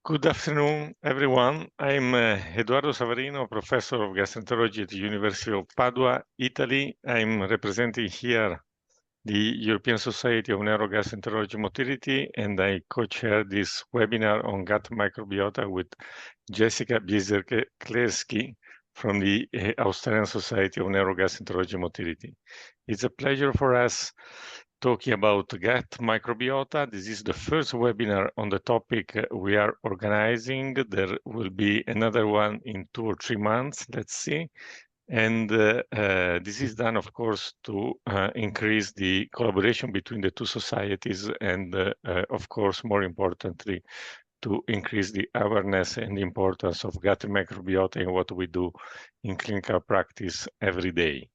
Good afternoon, everyone. I'm Edoardo Savarino, Professor of Gastroenterology at the University of Padua, Italy. I'm representing here the European Society of Neurogastroenterology Motility, and I co-chair this webinar on gut microbiota with Jessica Biesiekierski from the Australian Society of Neurogastroenterology Motility. It's a pleasure for us talking about gut microbiota. This is the first webinar on the topic we are organizing. There will be another one in 2 or 3 months, let's see. And this is done, of course, to increase the collaboration between the two societies and, of course, more importantly, to increase the awareness and the importance of gut microbiota in what we do in clinical practice every day.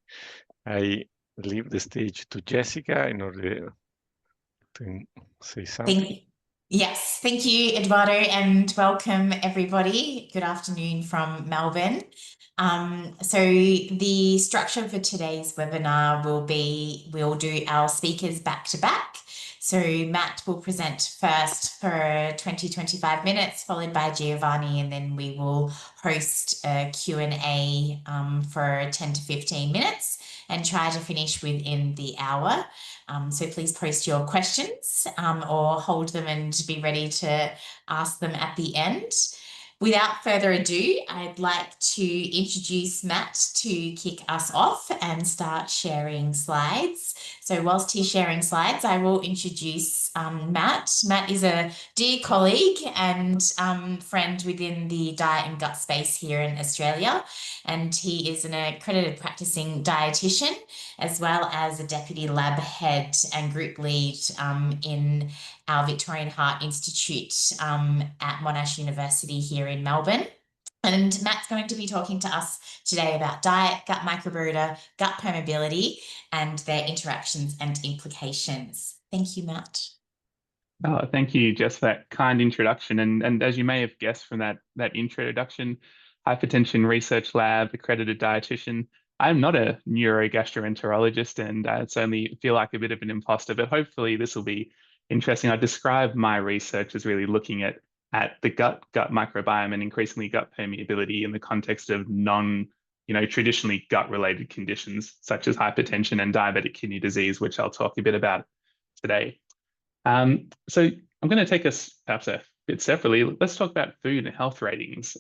I leave the stage to Jessica in order to say something. Yes, thank you, Edoardo, and welcome everybody. Good afternoon from Melbourne. So the structure for today's webinar will be, we'll do our speakers back to back. So Matt will present first for 20-25 minutes, followed by Giovanni, and then we will host a Q&A for 10 to 15 minutes and try to finish within the hour. So please post your questions or hold them and be ready to ask them at the end. Without further ado, I'd like to introduce Matt to kick us off and start sharing slides. So whilst he's sharing slides, I will introduce Matt. Matt is a dear colleague and friend within the diet and gut space here in Australia, and he is an accredited practicing dietitian as well as a deputy lab head and group lead in our Victorian Heart Institute at Monash University here in Melbourne. And Matt's going to be talking to us today about diet, gut microbiota, gut permeability, and their interactions and implications. Thank you, Matt. Oh, thank you, Jess, for that kind introduction. And as you may have guessed from that introduction, Hypertension Research Lab, accredited dietitian. I'm not a neurogastroenterologist, and I certainly feel like a bit of an imposter, but hopefully this will be interesting. I describe my research as really looking at the gut microbiome and increasingly gut permeability in the context of traditionally gut-related conditions such as hypertension and diabetic kidney disease, which I'll talk a bit about today. So I'm going to take us perhaps a bit separately. Let's talk about food and health ratings.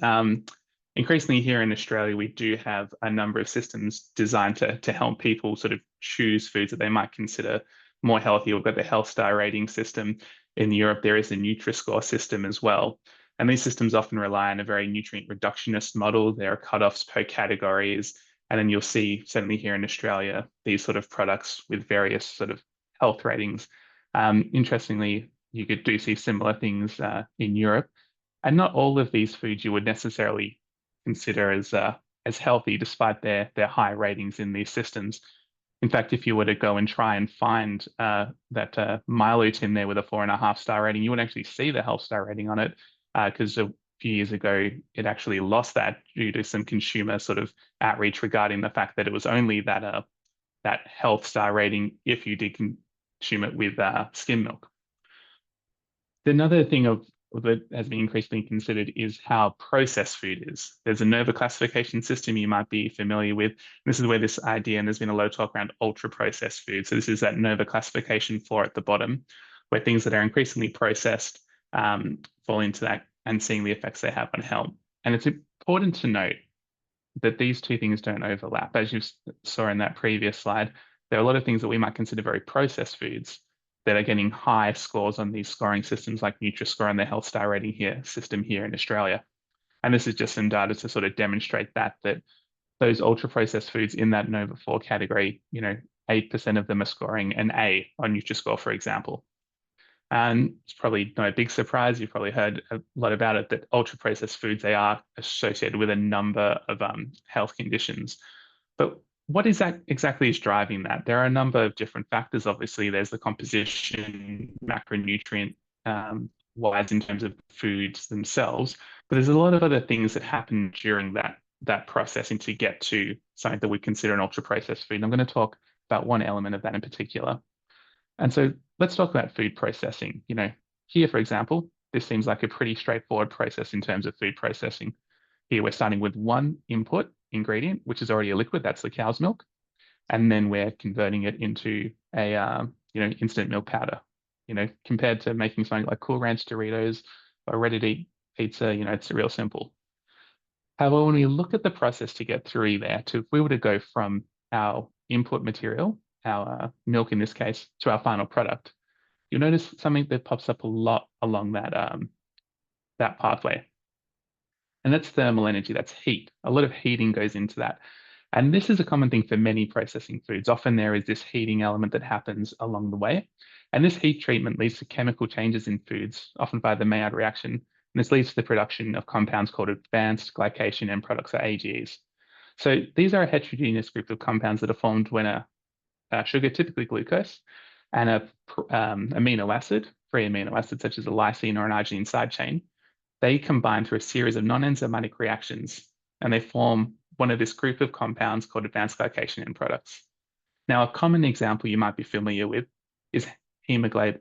Increasingly here in Australia, we do have a number of systems designed to help people sort of choose foods that they might consider more healthy. We've got the Health Star rating system. In Europe, there is a Nutri-Score system as well. And these systems often rely on a very nutrient reductionist model. There are cutoffs per categories. And then you'll see, certainly here in Australia, these sort of products with various sort of health ratings. Interestingly, you do see similar things in Europe. And not all of these foods you would necessarily consider as healthy, despite their high ratings in these systems. In fact, if you were to go and try and find that Milo tin there with a 4.5-star rating, you wouldn't actually see the Health Star rating on it because a few years ago, it actually lost that due to some consumer sort of outreach regarding the fact that it was only that Health Star rating if you did consume it with skim milk. Another thing that has been increasingly considered is how processed food is. There's a NOVA classification system you might be familiar with. This is where this idea, and there's been a lot of talk around ultra-processed food. So this is that NOVA classification 4 at the bottom, where things that are increasingly processed fall into that and seeing the effects they have on health. And it's important to note that these two things don't overlap. As you saw in that previous slide, there are a lot of things that we might consider very processed foods that are getting high scores on these scoring systems like Nutri-Score and the Health Star rating system here in Australia. And this is just some data to sort of demonstrate that those ultra-processed foods in that NOVA 4 category, 8% of them are scoring an A on Nutri-Score, for example. And it's probably not a big surprise, you've probably heard a lot about it, that ultra-processed foods, they are associated with a number of health conditions. But what is that exactly is driving that? There are a number of different factors. Obviously, there's the composition, macronutrient wise in terms of foods themselves, but there's a lot of other things that happen during that processing to get to something that we consider an ultra-processed food. And I'm going to talk about one element of that in particular. And so let's talk about food processing. Here, for example, this seems like a pretty straightforward process in terms of food processing. Here we're starting with one input ingredient, which is already a liquid, that's the cow's milk. And then we're converting it into a instant milk powder. Compared to making something like Cool Ranch Doritos or ready-to-eat pizza, it's real simple. However, when we look at the process to get through there, if we were to go from our input material, our milk in this case, to our final product, you'll notice something that pops up a lot along that pathway. And that's thermal energy, that's heat. A lot of heating goes into that. And this is a common thing for many processing foods. Often there is this heating element that happens along the way. And this heat treatment leads to chemical changes in foods, often by the Maillard reaction. And this leads to the production of compounds called advanced glycation end products, or AGEs. So these are a heterogeneous group of compounds that are formed when a sugar, typically glucose, and a amino acid, free amino acid, such as a lysine or an arginine side chain, they combine through a series of non-enzymatic reactions, and they form one of this group of compounds called advanced glycation end products. Now, a common example you might be familiar with is HbA1c,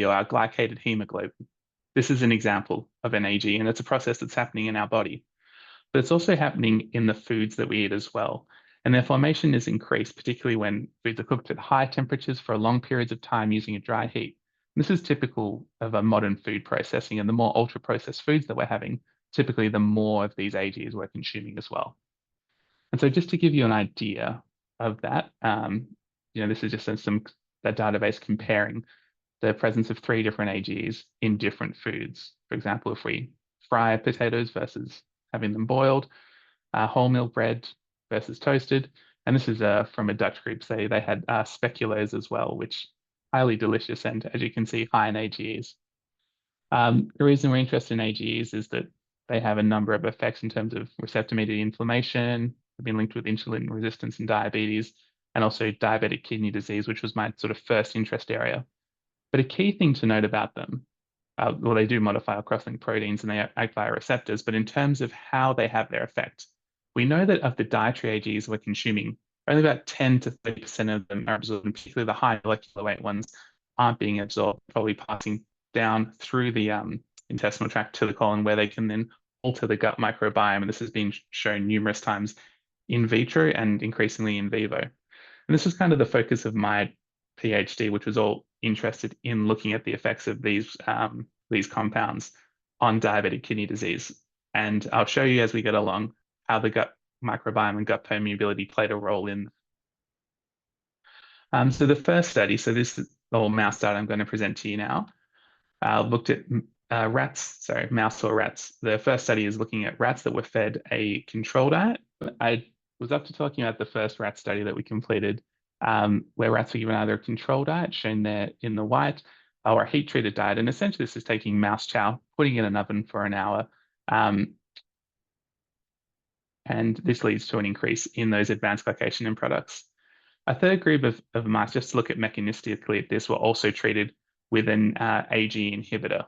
or our glycated hemoglobin. This is an example of an AG, and it's a process that's happening in our body. But it's also happening in the foods that we eat as well. And their formation is increased, particularly when foods are cooked at high temperatures for long periods of time using a dry heat. And this is typical of a modern food processing, and the more ultra-processed foods that we're having, typically the more of these AGs we're consuming as well. And so just to give you an idea of that, this is just a database comparing the presence of 3 different AGs in different foods. For example, if we fry potatoes versus having them boiled, wholemeal bread versus toasted, and this is from a Dutch group. They had speculoos as well, which highly delicious, and as you can see, high in AGEs. The reason we're interested in AGEs is that they have a number of effects in terms of receptor-mediated inflammation, have been linked with insulin resistance and diabetes, and also diabetic kidney disease, which was my sort of first interest area. But a key thing to note about them, well, they do modify or cross-link proteins and they act via receptors, but in terms of how they have their effect, we know that of the dietary AGs we're consuming, only about 10 to 30% of them are absorbed, and particularly the high molecular weight ones aren't being absorbed, probably passing down through the intestinal tract to the colon, where they can then alter the gut microbiome. And this has been shown numerous times in vitro and increasingly in vivo. And this was kind of the focus of my PhD, which was all interested in looking at the effects of these compounds on diabetic kidney disease. And I'll show you as we get along how the gut microbiome and gut permeability played a role in. So the first study, so this mouse data I'm going to present to you now, looked at mouse or rats. The first study is looking at rats that were fed a control diet. I was up to talking about the first rat study that we completed, where rats were given either a control diet, shown there in the white, or a heat-treated diet. And essentially this is taking mouse chow, putting it in an oven for an hour, and this leads to an increase in those advanced glycation end products. A third group of mice, just to look at mechanistically at this, were also treated with an AG inhibitor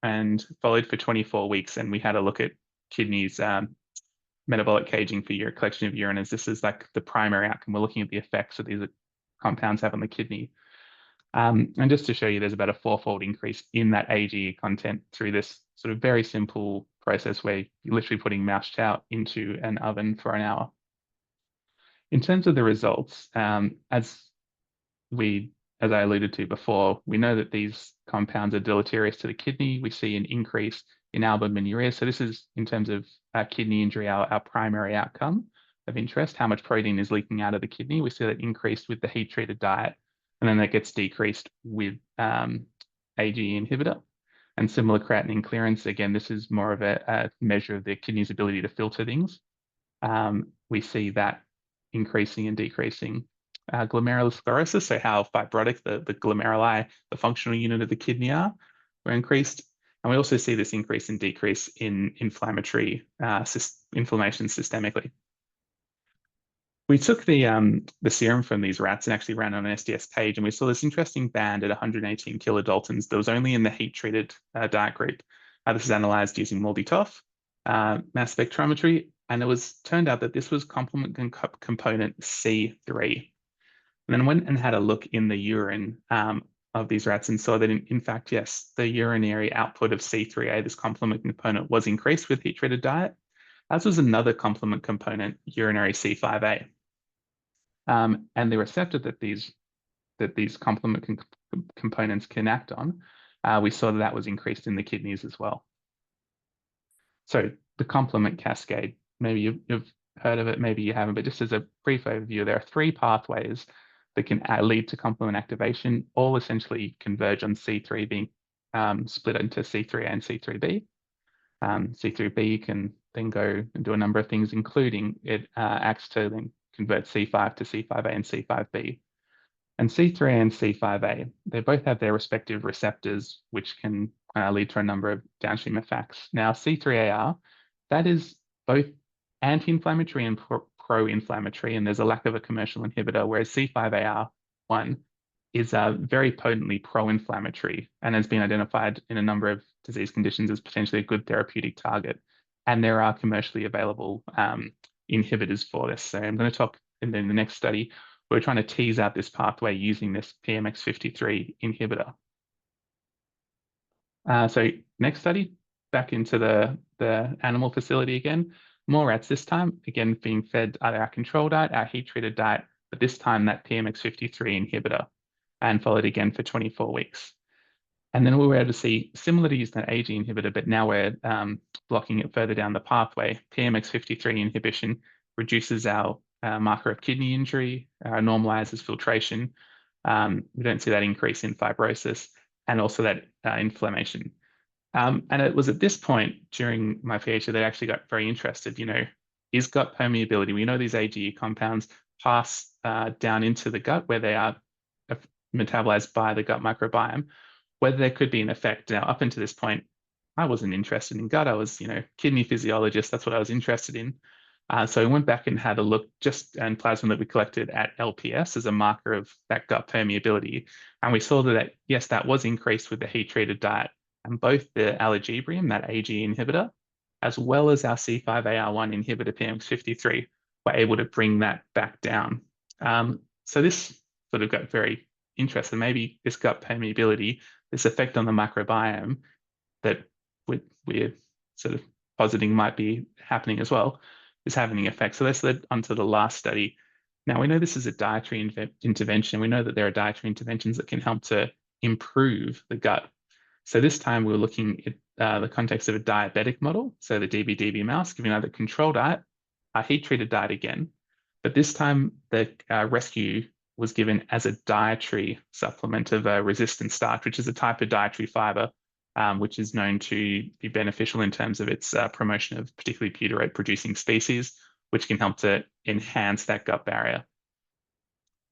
and followed for 24 weeks. And we had a look at kidneys, metabolic caging for collection of urine, as this is like the primary outcome. We're looking at the effects that these compounds have on the kidney. And just to show you, there's about a 4-fold increase in that AG content through this sort of very simple process where you're literally putting mouse chow into an oven for an hour. In terms of the results, as I alluded to before, we know that these compounds are deleterious to the kidney. We see an increase in albuminuria. So this is, in terms of kidney injury, our primary outcome of interest, how much protein is leaking out of the kidney. We see that increased with the heat-treated diet, and then that gets decreased with AG inhibitor. And similar creatinine clearance, again, this is more of a measure of the kidney's ability to filter things. We see that increasing and decreasing. Glomerulosclerosis, so how fibrotic the glomeruli, the functional unit of the kidney are, were increased. And we also see this increase and decrease in inflammation systemically. We took the serum from these rats and actually ran on an SDS page, and we saw this interesting band at 118 kilodaltons that was only in the heat-treated diet group. This is analyzed using MALDI-TOF, mass spectrometry, and it turned out that this was complement component C3. And then went and had a look in the urine of these rats and saw that in fact, yes, the urinary output of C3A, this complement component, was increased with heat-treated diet, as was another complement component, urinary C5A. And the receptor that these complement components can act on, we saw that was increased in the kidneys as well. So the complement cascade, maybe you've heard of it, maybe you haven't, but just as a brief overview, there are 3 pathways that can lead to complement activation, all essentially converge on C3 being split into C3A and C3B. C3B can then go and do a number of things, including it acts to then convert C5 to C5A and C5B. And C3A and C5A, they both have their respective receptors, which can lead to a number of downstream effects. Now, C3AR, that is both anti-inflammatory and pro-inflammatory, and there's a lack of a commercial inhibitor, whereas C5AR1 is very potently pro-inflammatory and has been identified in a number of disease conditions as potentially a good therapeutic target. And there are commercially available inhibitors for this. So I'm going to talk in the next study. We're trying to tease out this pathway using this PMX53 inhibitor. So next study, back into the animal facility again. More rats this time, again being fed either our control diet, our heat-treated diet, but this time that PMX53 inhibitor, and followed again for 24 weeks. And then we were able to see, similar to using an AG inhibitor, but now we're blocking it further down the pathway. PMX53 inhibition reduces our marker of kidney injury, normalizes filtration. We don't see that increase in fibrosis and also that inflammation. And it was at this point during my PhD that I actually got very interested, is gut permeability? We know these AGE compounds pass down into the gut where they are metabolized by the gut microbiome, whether there could be an effect. Now, up until this point, I wasn't interested in gut. I was, kidney physiologist. That's what I was interested in. So we went back and had a look and plasma that we collected at LPS as a marker of that gut permeability. And we saw that, yes, that was increased with the heat-treated diet. And both the Allergibrium, that AG inhibitor, as well as our C5AR1 inhibitor, PMX53, were able to bring that back down. So this sort of got very interesting. Maybe this gut permeability, this effect on the microbiome that we're sort of positing might be happening as well, is having an effect. So this led onto the last study. Now, we know this is a dietary intervention. We know that there are dietary interventions that can help to improve the gut. So this time we were looking at the context of a diabetic model. So the DB mouse, giving either control diet, a heat-treated diet again. But this time the rescue was given as a dietary supplement of resistant starch, which is a type of dietary fiber, which is known to be beneficial in terms of its promotion of particularly butyrate-producing species, which can help to enhance that gut barrier.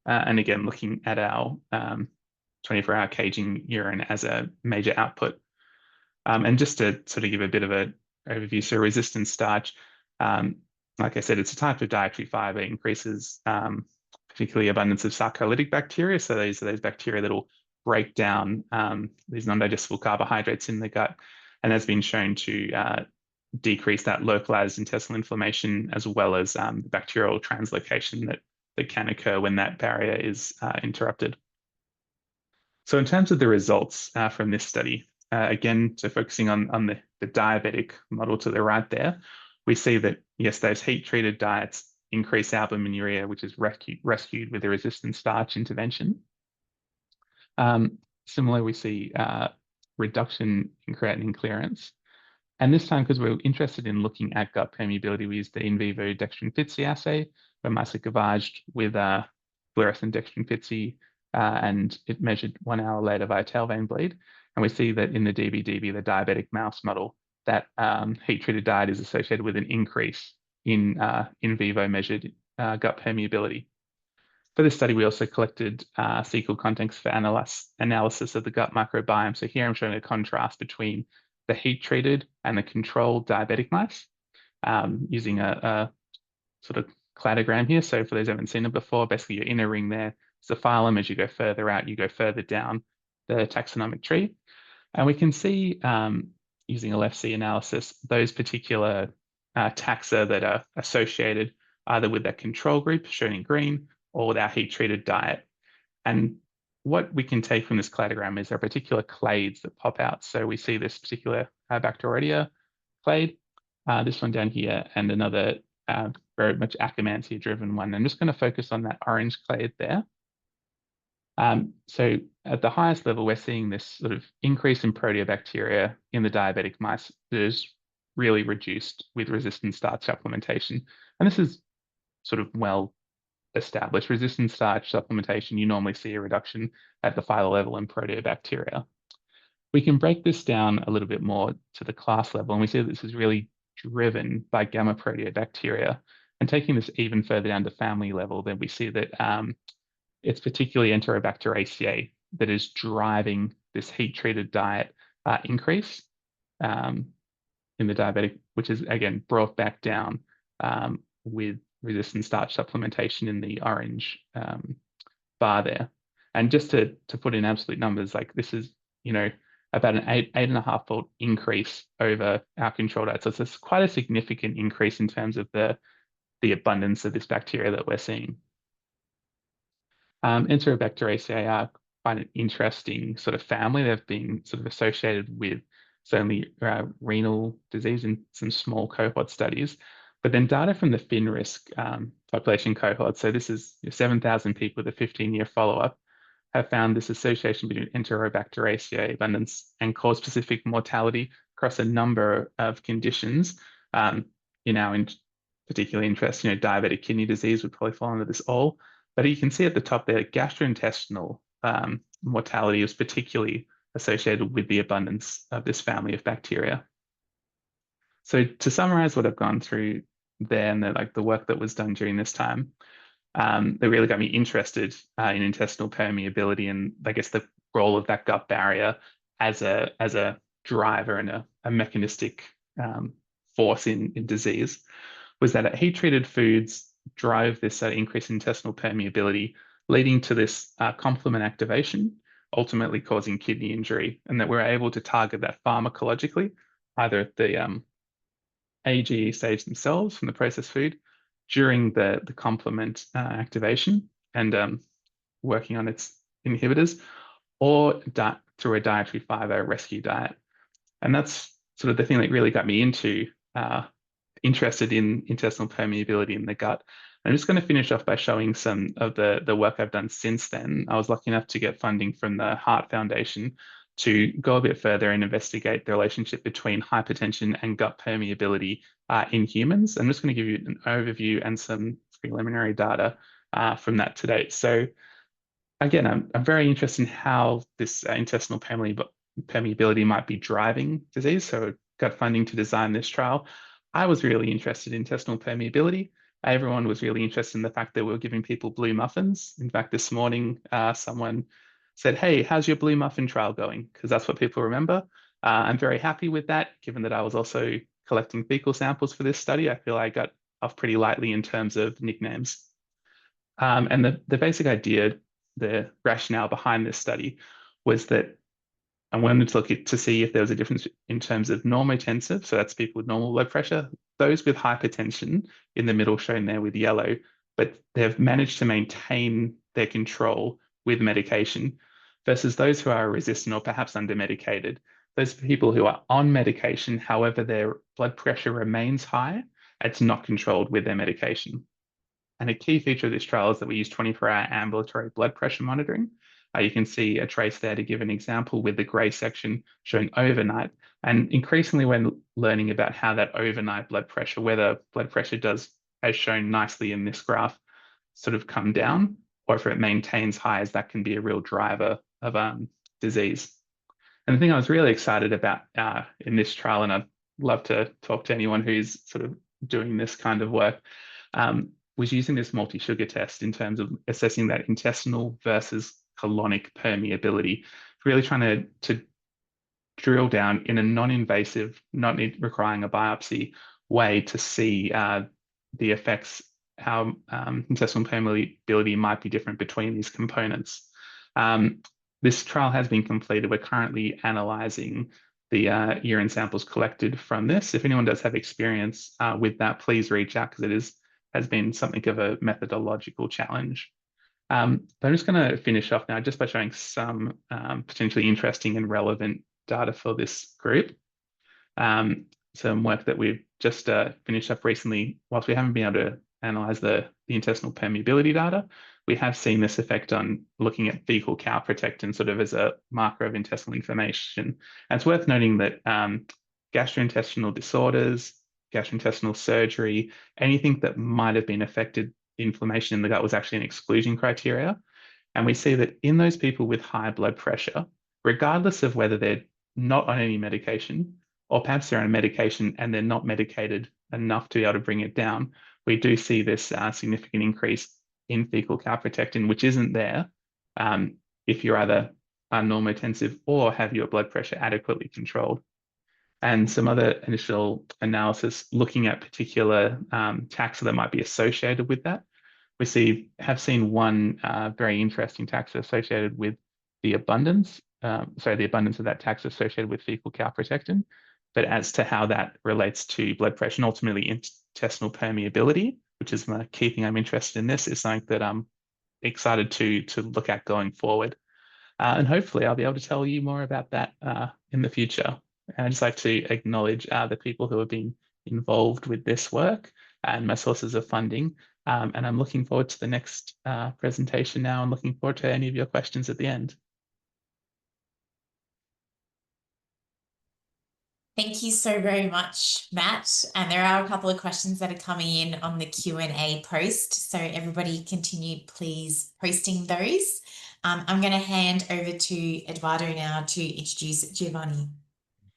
And again, looking at our 24-hour caging urine as a major output. And just to sort of give a bit of an overview, so resistant starch, like I said, it's a type of dietary fiber. It increases particularly abundance of sarcolytic bacteria. So these are those bacteria that will break down these non-digestible carbohydrates in the gut, and has been shown to decrease that localized intestinal inflammation, as well as the bacterial translocation that can occur when that barrier is interrupted. So in terms of the results from this study, again, so focusing on the diabetic model to the right there, we see that, yes, those heat-treated diets increase albuminuria, which is rescued with a resistant starch intervention. Similarly, we see reduction in creatinine clearance. And this time, because we're interested in looking at gut permeability, we used the in vivo dextrin-Fitzy assay, where mice are gavaged with fluorescent dextrin-Fitzy, and it measured 1 hour later via tail vein bleed. And we see that in the DB, the diabetic mouse model, that heat-treated diet is associated with an increase in vivo measured gut permeability. For this study, we also collected fecal contents for analysis of the gut microbiome. So here I'm showing a contrast between the heat-treated and the controlled diabetic mice, using a sort of cladogram here. So for those who haven't seen it before, basically your inner ring there is the phylum. As you go further out, you go further down the taxonomic tree. And we can see, using a left-C analysis, those particular taxa that are associated either with that control group, shown in green, or with our heat-treated diet. And what we can take from this cladogram is there are particular clades that pop out. So we see this particular Bacteroideia clade, this one down here, and another very much Akkermansia-driven one. I'm just going to focus on that orange clade there. So at the highest level, we're seeing this sort of increase in proteobacteria in the diabetic mice that is really reduced with resistant starch supplementation. And this is sort of well established. Resistant starch supplementation, you normally see a reduction at the phyla level in proteobacteria. We can break this down a little bit more to the class level, and we see that this is really driven by gamma proteobacteria. And taking this even further down to family level, then we see that it's particularly Enterobacteriaceae that is driving this heat-treated diet increase in the diabetic, which is, again, brought back down with resistant starch supplementation in the orange bar there. And just to put in absolute numbers, like this is, about an 8.5-fold increase over our control diet. So it's quite a significant increase in terms of the abundance of this bacteria that we're seeing. Enterobacteriaceae are quite an interesting sort of family. They've been sort of associated with certainly renal disease in some small cohort studies. But then data from the FINRISK population cohort, so this is 7,000 people with a 15-year follow-up, have found this association between Enterobacteriaceae abundance and cause-specific mortality across a number of conditions. In our particular interest, diabetic kidney disease would probably fall under this all. But you can see at the top there, gastrointestinal mortality is particularly associated with the abundance of this family of bacteria. So to summarize what I've gone through there and the work that was done during this time, that really got me interested in intestinal permeability and I guess the role of that gut barrier as a driver and a mechanistic force in disease, was that heat-treated foods drive this increase in intestinal permeability, leading to this complement activation, ultimately causing kidney injury, and that we're able to target that pharmacologically, either at the AGE stage themselves from the processed food, during the complement activation and working on its inhibitors, or through a dietary fiber rescue diet. And that's sort of the thing that really got me interested in intestinal permeability in the gut. I'm just going to finish off by showing some of the work I've done since then. I was lucky enough to get funding from the Heart Foundation to go a bit further and investigate the relationship between hypertension and gut permeability in humans. I'm just going to give you an overview and some preliminary data from that to date. So again, I'm very interested in how this intestinal permeability might be driving disease. So I got funding to design this trial. I was really interested in intestinal permeability. Everyone was really interested in the fact that we were giving people blue muffins. In fact, this morning, someone said, "Hey, how's your blue muffin trial going?" Because that's what people remember. I'm very happy with that, given that I was also collecting fecal samples for this study. I feel I got off pretty lightly in terms of nicknames. And the basic idea, the rationale behind this study was that I wanted to look to see if there was a difference in terms of normotensive, so that's people with normal blood pressure, those with hypertension in the middle shown there with yellow, but they've managed to maintain their control with medication, versus those who are resistant or perhaps under-medicated. Those people who are on medication, however, their blood pressure remains high, it's not controlled with their medication. And a key feature of this trial is that we use 24-hour ambulatory blood pressure monitoring. You can see a trace there to give an example with the grey section showing overnight. And increasingly when learning about how that overnight blood pressure, whether blood pressure does, as shown nicely in this graph, sort of come down, or if it maintains high, as that can be a real driver of disease. And the thing I was really excited about in this trial, and I'd love to talk to anyone who's sort of doing this kind of work, was using this multi-sugar test in terms of assessing that intestinal versus colonic permeability, really trying to drill down in a non-invasive, not requiring a biopsy way to see the effects, how intestinal permeability might be different between these components. This trial has been completed. We're currently analysing the urine samples collected from this. If anyone does have experience with that, please reach out, because it has been something of a methodological challenge. But I'm just going to finish off now just by showing some potentially interesting and relevant data for this group. Some work that we've just finished up recently. Whilst we haven't been able to analyze the intestinal permeability data, we have seen this effect on looking at fecal calprotectin sort of as a marker of intestinal inflammation. And it's worth noting that gastrointestinal disorders, gastrointestinal surgery, anything that might have been affected, inflammation in the gut was actually an exclusion criteria. And we see that in those people with high blood pressure, regardless of whether they're not on any medication, or perhaps they're on medication and they're not medicated enough to be able to bring it down, we do see this significant increase in fecal calprotectin, which isn't there if you're either normotensive or have your blood pressure adequately controlled. And some other initial analysis looking at particular taxa that might be associated with that. We have seen one very interesting taxa associated with the abundance, the abundance of that taxa associated with fecal calprotectin. But as to how that relates to blood pressure and ultimately intestinal permeability, which is the key thing I'm interested in this, is something that I'm excited to look at going forward. And hopefully I'll be able to tell you more about that in the future. And I'd just like to acknowledge the people who have been involved with this work and my sources of funding. And I'm looking forward to the next presentation now and looking forward to any of your questions at the end. Thank you so very much, Matt. And there are a couple of questions that are coming in on the Q&A post. So everybody continue, please, posting those. I'm going to hand over to Edoardo now to introduce Giovanni.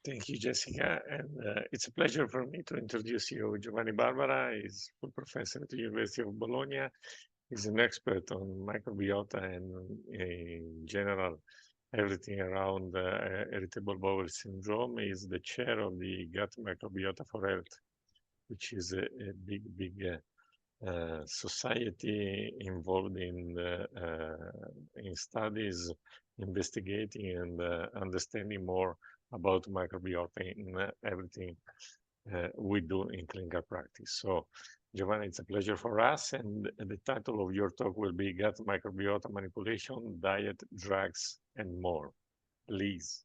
Thank you, Jessica. And it's a pleasure for me to introduce you. Giovanni Barbara is full professor at the University of Bologna. He's an expert on microbiota and in general, everything around irritable bowel syndrome. He's the chair of the Gut Microbiota for Health, which is a big society involved in studies, investigating and understanding more about microbiota in everything we do in clinical practice. So, Giovanni, it's a pleasure for us. And the title of your talk will be Gut Microbiota Manipulation, Diet, Drugs, and More. Please.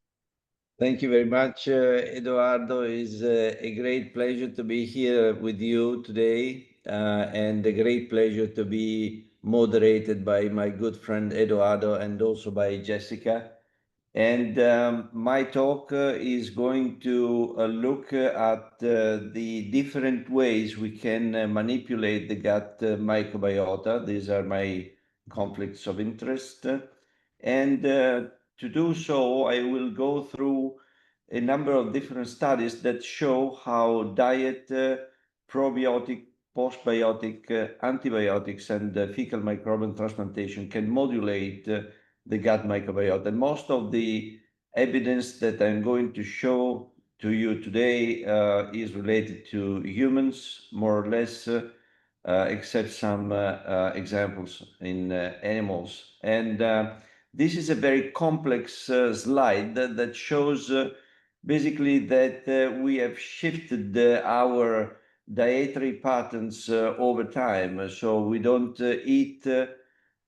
Thank you very much, Edoardo. It's a great pleasure to be here with you today and a great pleasure to be moderated by my good friend Edoardo and also by Jessica. And my talk is going to look at the different ways we can manipulate the gut microbiota. These are my conflicts of interest. And to do so, I will go through a number of different studies that show how diet, probiotic, postbiotic, antibiotics, and fecal microbiome transplantation can modulate the gut microbiota. And most of the evidence that I'm going to show to you today is related to humans, more or less, except some examples in animals. And this is a very complex slide that shows basically that we have shifted our dietary patterns over time. So we don't eat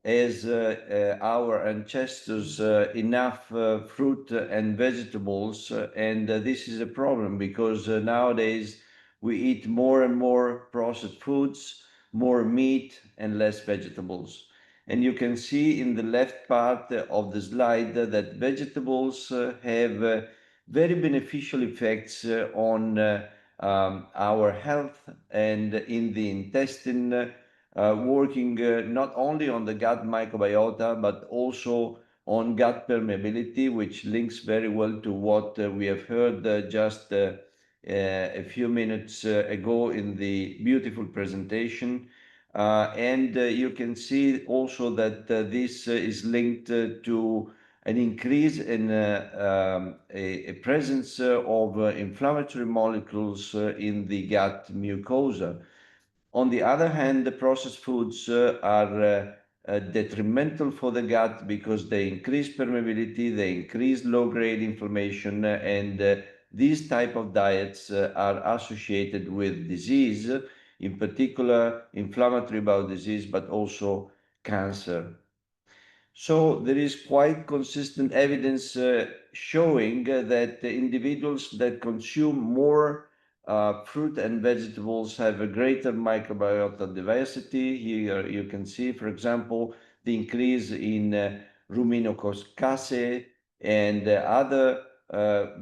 as our ancestors enough fruit and vegetables. And this is a problem because nowadays we eat more and more processed foods, more meat and less vegetables. And you can see in the left part of the slide that vegetables have very beneficial effects on our health and in the intestine, working not only on the gut microbiota, but also on gut permeability, which links very well to what we have heard just a few minutes ago in the beautiful presentation. And you can see also that this is linked to an increase in a presence of inflammatory molecules in the gut mucosa. On the other hand, the processed foods are detrimental for the gut because they increase permeability, they increase low-grade inflammation, and these type of diets are associated with disease, in particular inflammatory bowel disease, but also cancer. So there is quite consistent evidence showing that the individuals that consume more fruit and vegetables have a greater microbiota diversity. Here you can see, for example, the increase in Ruminococcacea and other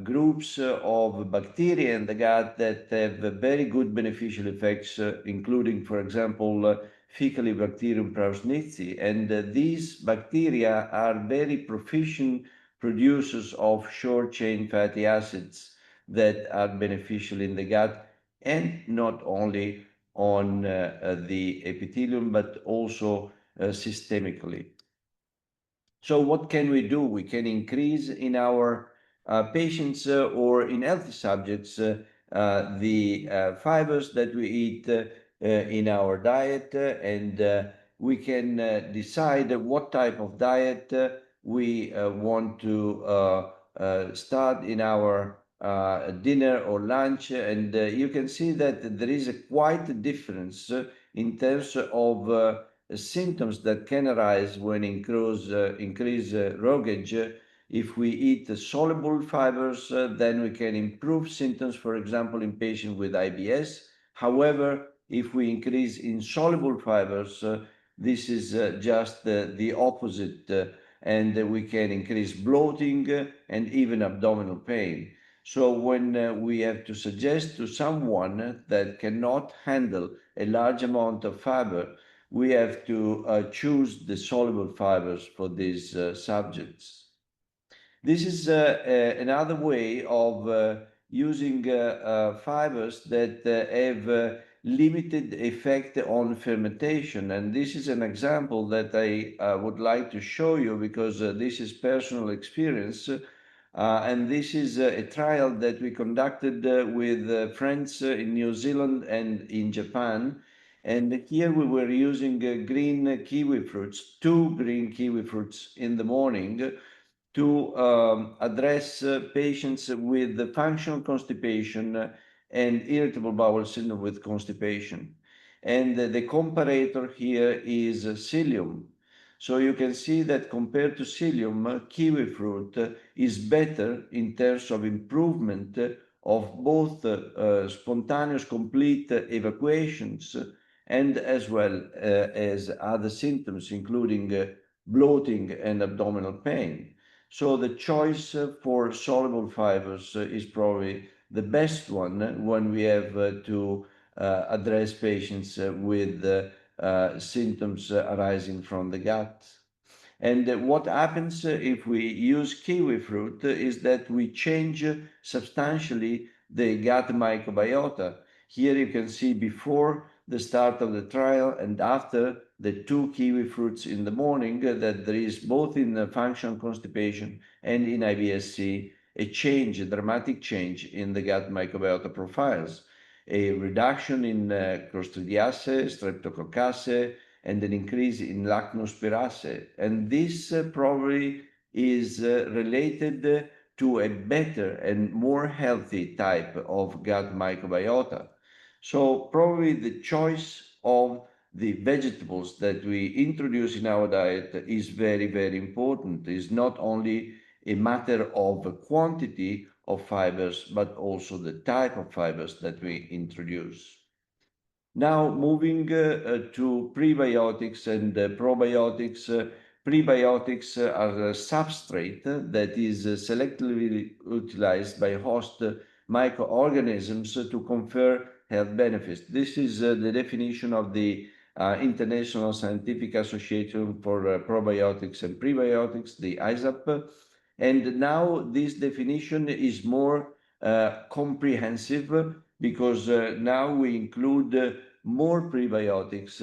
groups of bacteria in the gut that have very good beneficial effects, including, for example, Faecalibacterium prausnitzii. And these bacteria are very proficient producers of short-chain fatty acids that are beneficial in the gut, and not only on the epithelium, but also systemically. So what can we do? We can increase in our patients or in healthy subjects the fibers that we eat in our diet, and we can decide what type of diet we want to start in our dinner or lunch. And you can see that there is a quite a difference in terms of symptoms that can arise when increase roguage. If we eat soluble fibers, then we can improve symptoms, for example, in patients with IBS. However, if we increase insoluble fibers, this is just the opposite, and we can increase bloating and even abdominal pain. So when we have to suggest to someone that cannot handle a large amount of fiber, we have to choose the soluble fibers for these subjects. This is another way of using fibers that have limited effect on fermentation. And this is an example that I would like to show you, because this is personal experience. And this is a trial that we conducted with friends in New Zealand and in Japan. And here we were using green kiwi fruits, 2 green kiwi fruits in the morning, to address patients with functional constipation and irritable bowel syndrome with constipation. And the comparator here is psyllium. So you can see that compared to psyllium, kiwi fruit is better in terms of improvement of both spontaneous complete evacuations and as well as other symptoms, including bloating and abdominal pain. So the choice for soluble fibers is probably the best one when we have to address patients with symptoms arising from the gut. And what happens if we use kiwi fruit is that we change substantially the gut microbiota. Here you can see before the start of the trial and after the 2 kiwi fruits in the morning that there is, both in functional constipation and in IBS-C, a change, a dramatic change in the gut microbiota profiles, a reduction in Clostridioides, Streptococcaceae, and an increase in Lactospiraceae. And this probably is related to a better and more healthy type of gut microbiota. So probably the choice of the vegetables that we introduce in our diet is very, very important. It's not only a matter of quantity of fibers, but also the type of fibers that we introduce. Now moving to prebiotics and probiotics. Prebiotics are a substrate that is selectively utilized by host microorganisms to confer health benefits. This is the definition of the International Scientific Association for Probiotics and Prebiotics, the ISAP. And now this definition is more comprehensive, because now we include more prebiotics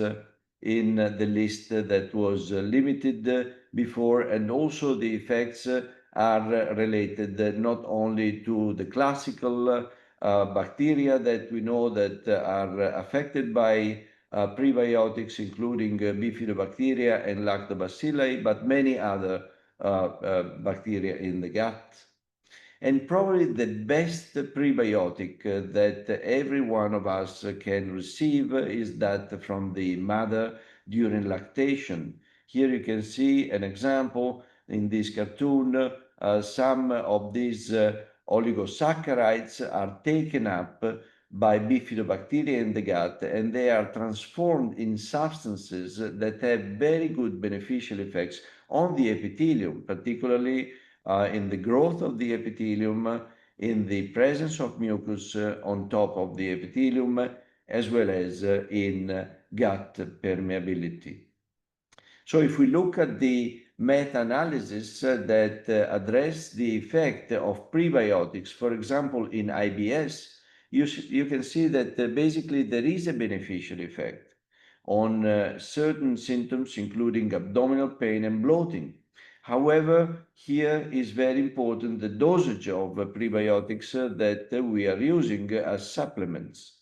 in the list that was limited before, and also the effects are related not only to the classical bacteria that we know that are affected by prebiotics, including bifidobacteria and lactobacilli, but many other bacteria in the gut. And probably the best prebiotic that every one of us can receive is that from the mother during lactation. Here you can see an example in this cartoon. Some of these oligosaccharides are taken up by bifidobacteria in the gut, and they are transformed in substances that have very good beneficial effects on the epithelium, particularly in the growth of the epithelium, in the presence of mucus on top of the epithelium, as well as in gut permeability. So if we look at the meta-analysis that address the effect of prebiotics, for example, in IBS, you can see that basically there is a beneficial effect on certain symptoms, including abdominal pain and bloating. However, here is very important the dosage of prebiotics that we are using as supplements.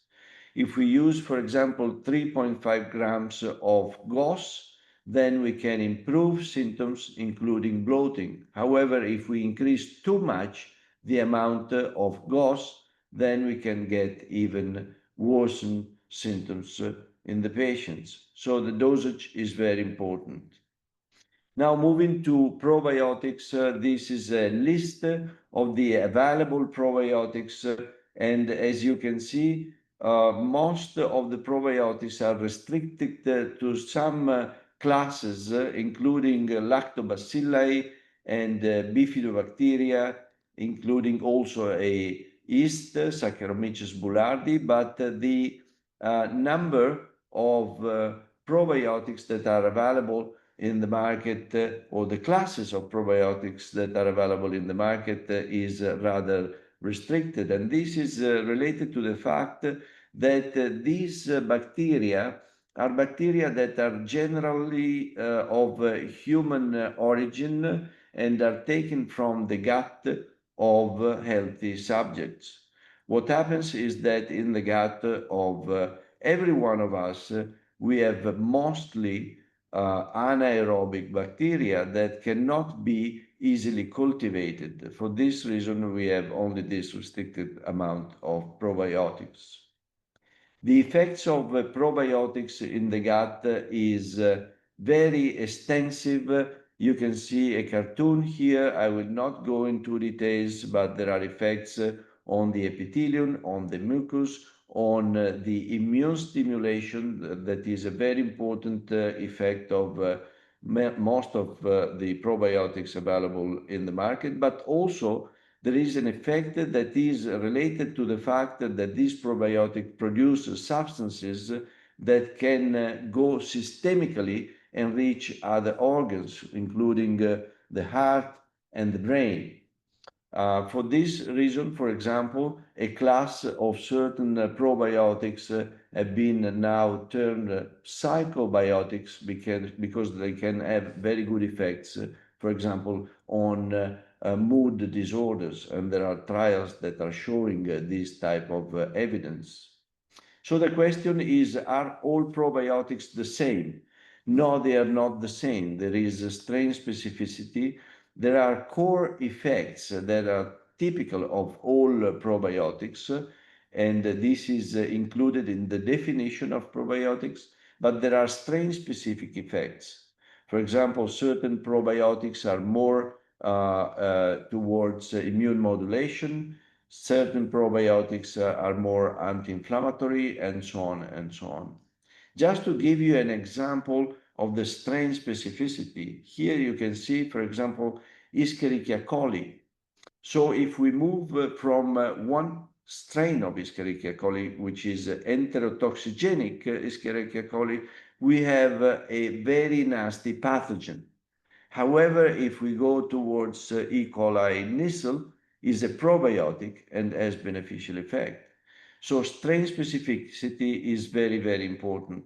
If we use, for example, 3.5 grams of GOS, then we can improve symptoms, including bloating. However, if we increase too much the amount of GOS, then we can get even worsened symptoms in the patients. So the dosage is very important. Now moving to probiotics, this is a list of the available probiotics, and as you can see, most of the probiotics are restricted to some classes, including lactobacilli and bifidobacteria, including also a yeast, Saccharomyces boulardii, but the number of probiotics that are available in the market, or the classes of probiotics that are available in the market is rather restricted. And this is related to the fact that these bacteria are bacteria that are generally of human origin and are taken from the gut of healthy subjects. What happens is that in the gut of every one of us, we have mostly anaerobic bacteria that cannot be easily cultivated. For this reason, we have only this restricted amount of probiotics. The effects of probiotics in the gut is very extensive. You can see a cartoon here. I will not go into details, but there are effects on the epithelium, on the mucus, on the immune stimulation. That is a very important effect of most of the probiotics available in the market, but also there is an effect that is related to the fact that these probiotics produce substances that can go systemically and reach other organs, including the heart and the brain. For this reason, for example, a class of certain probiotics have been now termed psychobiotics because they can have very good effects, for example, on mood disorders. And there are trials that are showing this type of evidence. So the question is, are all probiotics the same? No, they are not the same. There is a strain specificity. There are core effects that are typical of all probiotics, and this is included in the definition of probiotics, but there are strain-specific effects. For example, certain probiotics are more towards immune modulation, certain probiotics are more anti-inflammatory, and so on and so on. Just to give you an example of the strain specificity, here you can see, for example, Escherichia coli. So if we move from one strain of Escherichia coli, which is enterotoxigenic Escherichia coli, we have a very nasty pathogen. However, if we go towards E. coli Nissl, is a probiotic and has beneficial effect. So strain specificity is very, very important.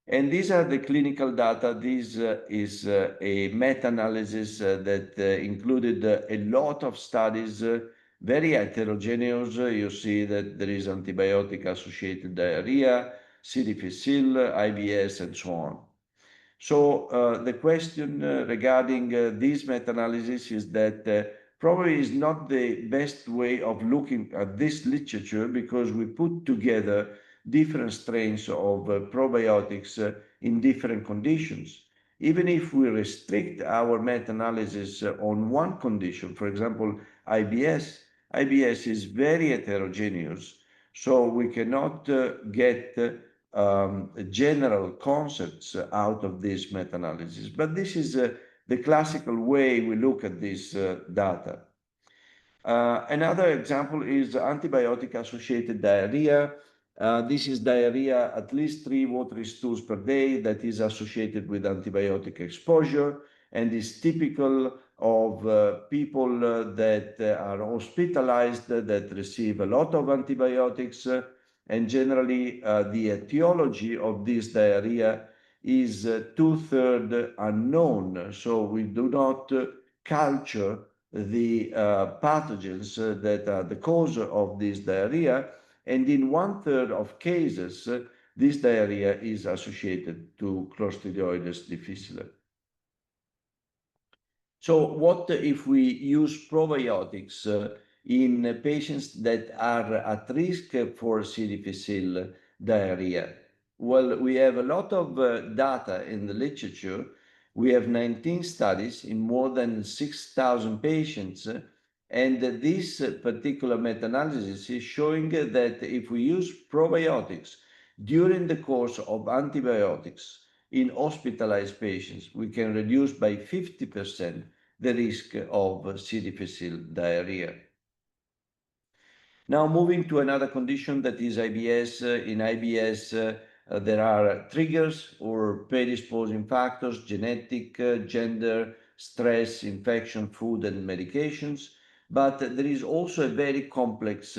And these are the clinical data. This is a meta-analysis that included a lot of studies, very heterogeneous. You see that there is antibiotic-associated diarrhea, C. difficile, IBS, and so on. So the question regarding this meta-analysis is that probably is not the best way of looking at this literature, because we put together different strains of probiotics in different conditions. even if we restrict our meta-analysis on one condition, for example, IBS, IBS is very heterogeneous, so we cannot get general concepts out of this meta-analysis. But this is the classical way we look at this data. Another example is antibiotic-associated diarrhea. This is diarrhea at least 3 watery stools per day that is associated with antibiotic exposure and is typical of people that are hospitalized, that receive a lot of antibiotics, and generally the etiology of this diarrhea is 2/3 unknown. So we do not culture the pathogens that are the cause of this diarrhea, and in 1/3 of cases, this diarrhea is associated to Clostridioides difficile. So what if we use probiotics in patients that are at risk for C. difficile diarrhea? Well, we have a lot of data in the literature. We have 19 studies in more than 6,000 patients, and this particular meta-analysis is showing that if we use probiotics during the course of antibiotics in hospitalized patients, we can reduce by 50% the risk of C. difficile diarrhea. Now moving to another condition that is IBS. In IBS, there are triggers or predisposing factors: genetic, gender, stress, infection, food, and medications. But there is also a very complex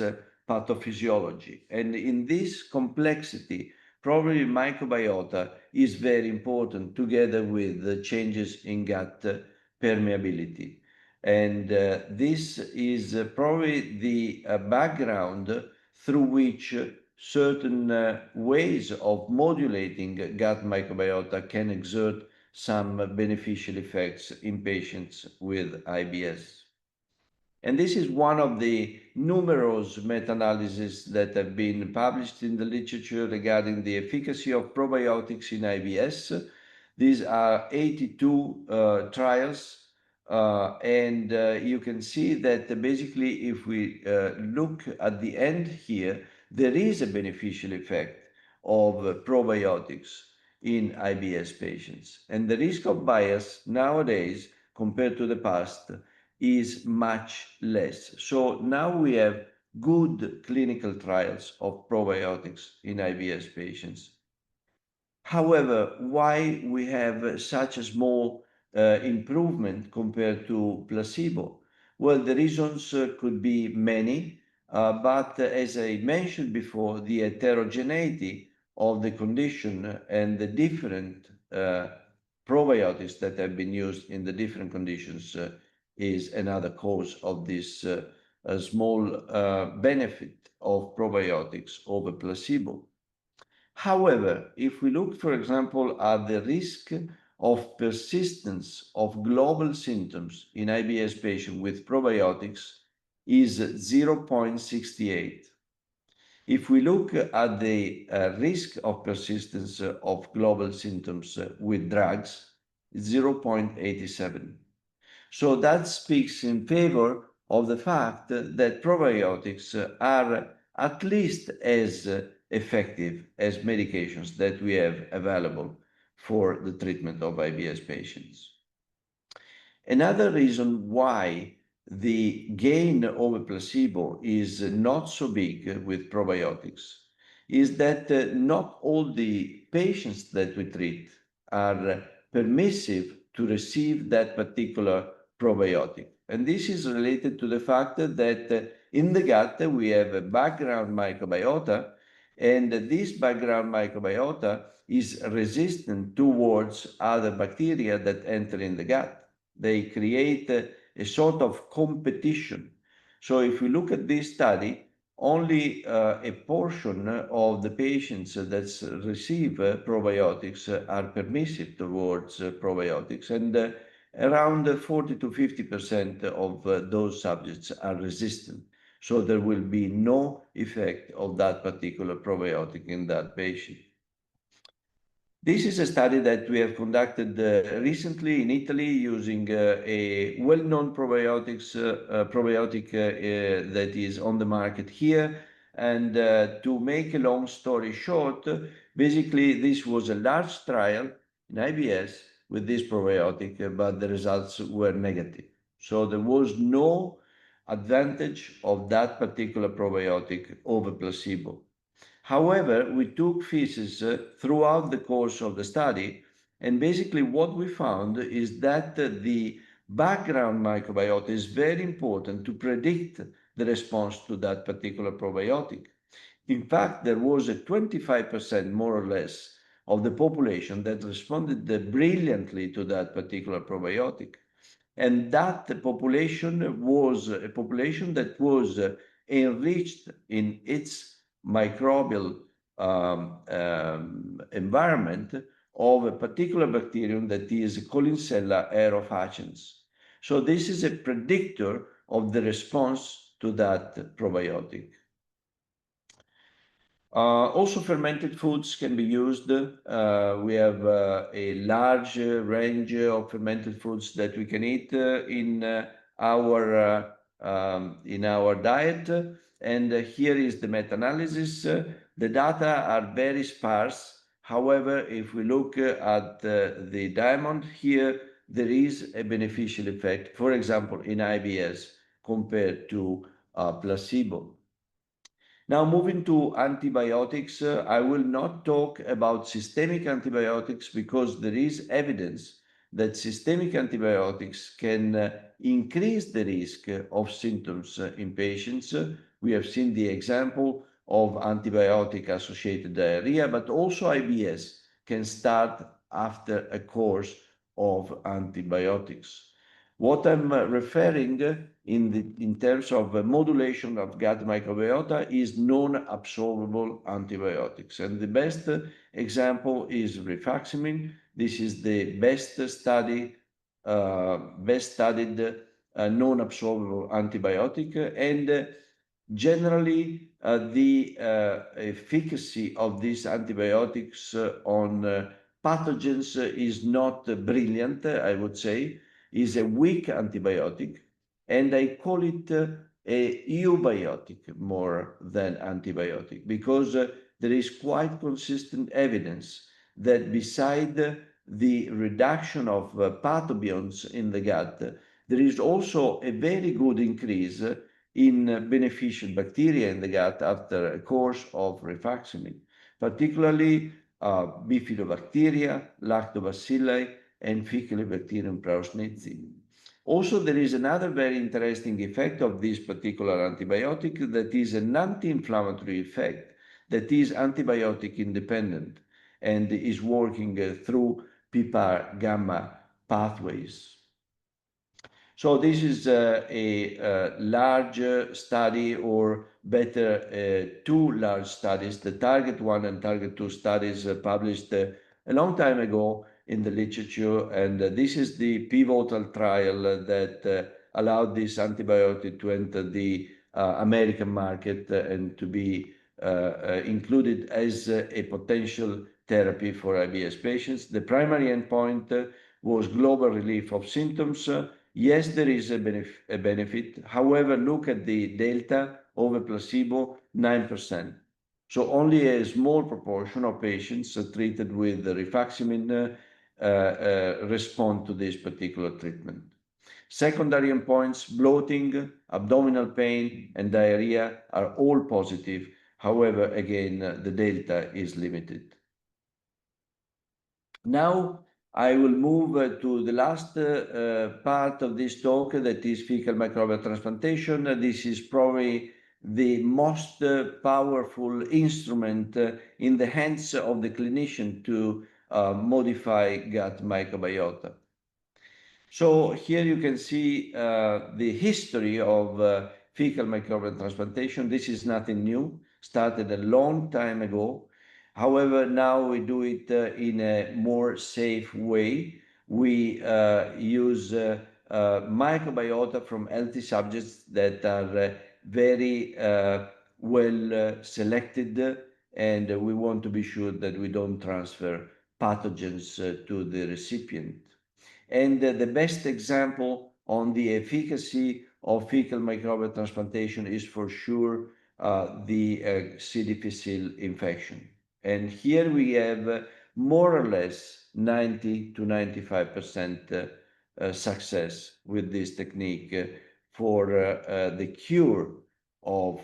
pathophysiology. And in this complexity, probably microbiota is very important together with the changes in gut permeability. And this is probably the background through which certain ways of modulating gut microbiota can exert some beneficial effects in patients with IBS. And this is one of the numerous meta-analyses that have been published in the literature regarding the efficacy of probiotics in IBS. These are 82 trials. And you can see that basically if we look at the end here, there is a beneficial effect of probiotics in IBS patients. And the risk of bias nowadays compared to the past is much less. So now we have good clinical trials of probiotics in IBS patients. However, why we have such a small improvement compared to placebo? Well, the reasons could be many, but as I mentioned before, the heterogeneity of the condition and the different probiotics that have been used in the different conditions is another cause of this small benefit of probiotics over placebo. However, if we look, for example, at the risk of persistence of global symptoms in IBS patients with probiotics is 0.68. If we look at the risk of persistence of global symptoms with drugs, it's 0.87. So that speaks in favor of the fact that probiotics are at least as effective as medications that we have available for the treatment of IBS patients. Another reason why the gain over placebo is not so big with probiotics is that not all the patients that we treat are permissive to receive that particular probiotic. And this is related to the fact that in the gut we have a background microbiota, and this background microbiota is resistant towards other bacteria that enter in the gut. They create a sort of competition. So if we look at this study, only a portion of the patients that receive probiotics are permissive towards probiotics, and around 40 to 50% of those subjects are resistant. So there will be no effect of that particular probiotic in that patient. This is a study that we have conducted recently in Italy using a well-known probiotic that is on the market here. And to make a long story short, basically this was a large trial in IBS with this probiotic, but the results were negative. So there was no advantage of that particular probiotic over placebo. However, we took feces throughout the course of the study, and basically what we found is that the background microbiota is very important to predict the response to that particular probiotic. In fact, there was a 25% more or less of the population that responded brilliantly to that particular probiotic. And that population was a population that was enriched in its microbial environment of a particular bacterium that is Collinsella aerofacens. So this is a predictor of the response to that probiotic. Also, fermented foods can be used. We have a large range of fermented foods that we can eat in our diet. And here is the meta-analysis. The data are very sparse. However, if we look at the diamond here, there is a beneficial effect, for example, in IBS compared to placebo. Now, moving to antibiotics, I will not talk about systemic antibiotics because there is evidence that systemic antibiotics can increase the risk of symptoms in patients. We have seen the example of antibiotic-associated diarrhea, but also IBS can start after a course of antibiotics. What I'm referring in terms of modulation of gut microbiota is non-absorbable antibiotics. And the best example is rifaximin. This is the best studied non-absorbable antibiotic. And generally, the efficacy of these antibiotics on pathogens is not brilliant, I would say. Is a weak antibiotic, and I call it a eubiotic more than antibiotic, because there is quite consistent evidence that beside the reduction of pathobionts in the gut, there is also a very good increase in beneficial bacteria in the gut after a course of rifaximin, particularly bifidobacteria, lactobacilli, and Faecalibacterium prausnitzii. Also, there is another very interesting effect of this particular antibiotic that is an anti-inflammatory effect that is antibiotic independent and is working through PPAR gamma pathways. So this is a large study, or better, two large studies, the Target 1 and Target 2 studies published a long time ago in the literature, and this is the pivotal trial that allowed this antibiotic to enter the American market and to be included as a potential therapy for IBS patients. The primary endpoint was global relief of symptoms. Yes, there is a benefit. However, look at the delta over placebo, 9%. So only a small proportion of patients treated with rifaximin respond to this particular treatment. Secondary endpoints, bloating, abdominal pain, and diarrhea are all positive. However, again, the delta is limited. Now, I will move to the last part of this talk, that is fecal microbial transplantation. This is probably the most powerful instrument in the hands of the clinician to modify gut microbiota. So here you can see the history of fecal microbial transplantation. This is nothing new, started a long time ago. However, now we do it in a more safe way. We use microbiota from healthy subjects that are very well selected, and we want to be sure that we don't transfer pathogens to the recipient. And the best example on the efficacy of fecal microbial transplantation is for sure the C. difficile infection. And here we have more or less 90 to 95% success with this technique for the cure of